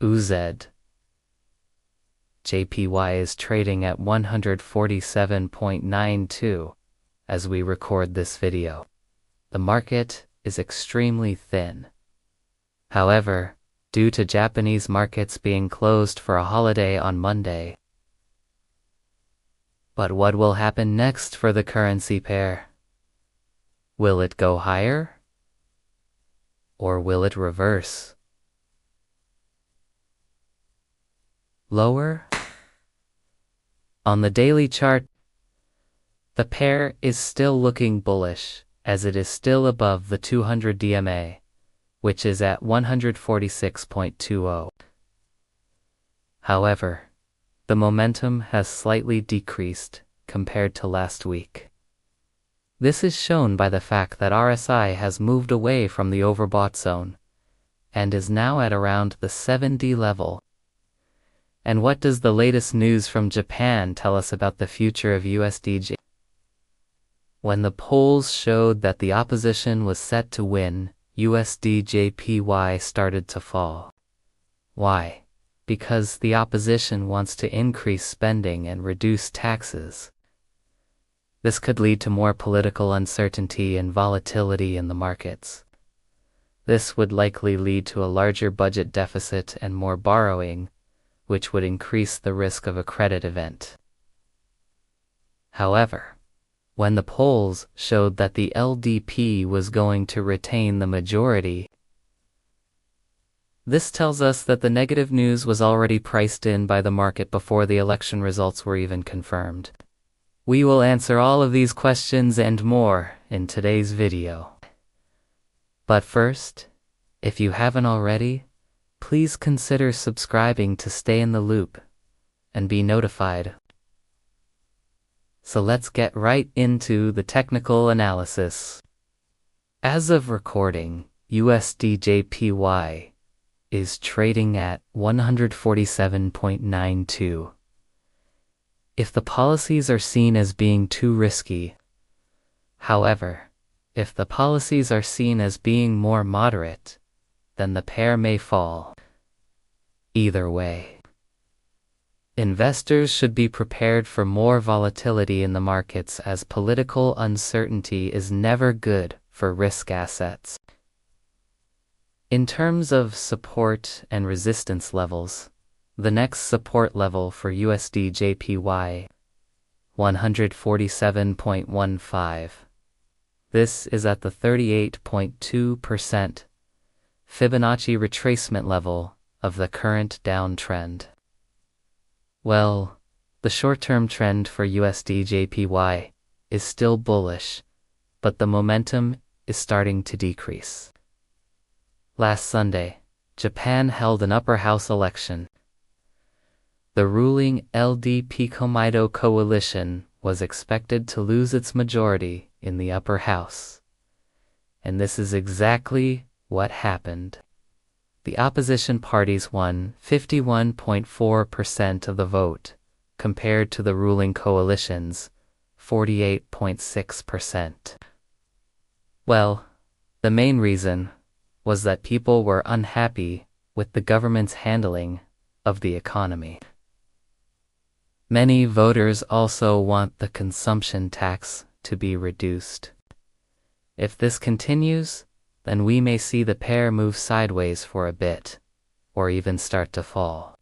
USD. JPY is trading at 147.92 as we record this video. The market is extremely thin. However, due to Japanese markets being closed for a holiday on Monday. But what will happen next for the currency pair? Will it go higher? Or will it reverse? Lower? On the daily chart, the pair is still looking bullish, as it is still above the 200 DMA, which is at 146.20. However, the momentum has slightly decreased compared to last week. This is shown by the fact that RSI has moved away from the overbought zone and is now at around the 70 level. And what does the latest news from Japan tell us about the future of USD? When the polls showed that the opposition was set to win, USD JPY started to fall. Why? Because the opposition wants to increase spending and reduce taxes. This could lead to more political uncertainty and volatility in the markets. This would likely lead to a larger budget deficit and more borrowing, which would increase the risk of a credit event. However, when the polls showed that the LDP was going to retain the majority, this tells us that the negative news was already priced in by the market before the election results were even confirmed. We will answer all of these questions and more in today's video. But first, if you haven't already, please consider subscribing to stay in the loop and be notified. So let's get right into the technical analysis. As of recording, USD JPY is trading at 147.92. If the policies are seen as being too risky, however, if the policies are seen as being more moderate, then the pair may fall. Either way, investors should be prepared for more volatility in the markets, as political uncertainty is never good for risk assets. In terms of support and resistance levels, the next support level for USD JPY, 147.15. This is at the 38.2% Fibonacci retracement level of the current downtrend. Well, the short-term trend for USD JPY is still bullish, but the momentum is starting to decrease. Last Sunday, Japan held an upper house election. The ruling LDP-Komeito coalition was expected to lose its majority in the upper house. And this is exactly what happened. The opposition parties won 51.4% of the vote, compared to the ruling coalition's 48.6%. Well, the main reason was that people were unhappy with the government's handling of the economy. Many voters also want the consumption tax to be reduced. If this continues, then we may see the pair move sideways for a bit, or even start to fall.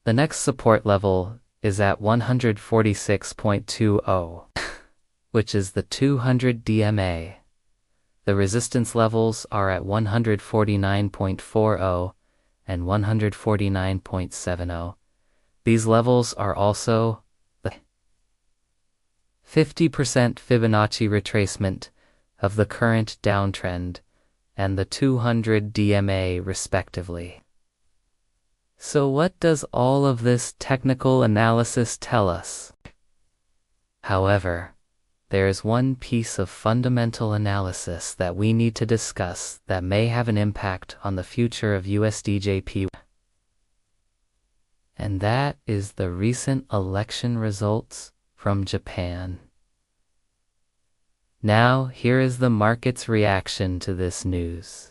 The next support level is at 146.20, which is the 200 DMA. The resistance levels are at 149.40 and 149.70. These levels are also the 50% Fibonacci retracement of the current downtrend and the 200 DMA respectively. So what does all of this technical analysis tell us? However, there is one piece of fundamental analysis that we need to discuss that may have an impact on the future of USD JPY. And that is the recent election results from Japan. Now, here is the market's reaction to this news.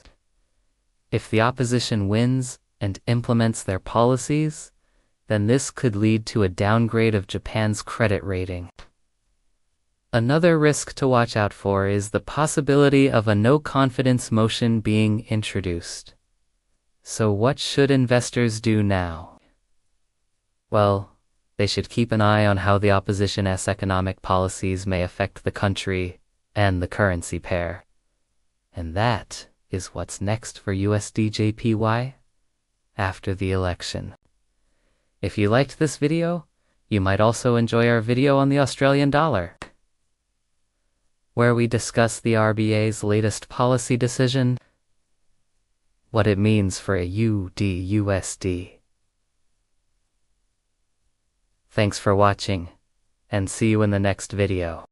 If the opposition wins and implements their policies, then this could lead to a downgrade of Japan's credit rating. Another risk to watch out for is the possibility of a no-confidence motion being introduced. So what should investors do now? Well, they should keep an eye on how the opposition's economic policies may affect the country and the currency pair. And that is what's next for USD JPY after the election. If you liked this video, you might also enjoy our video on the Australian dollar, where we discuss the RBA's latest policy decision, what it means for a USD. Thanks for watching, and see you in the next video.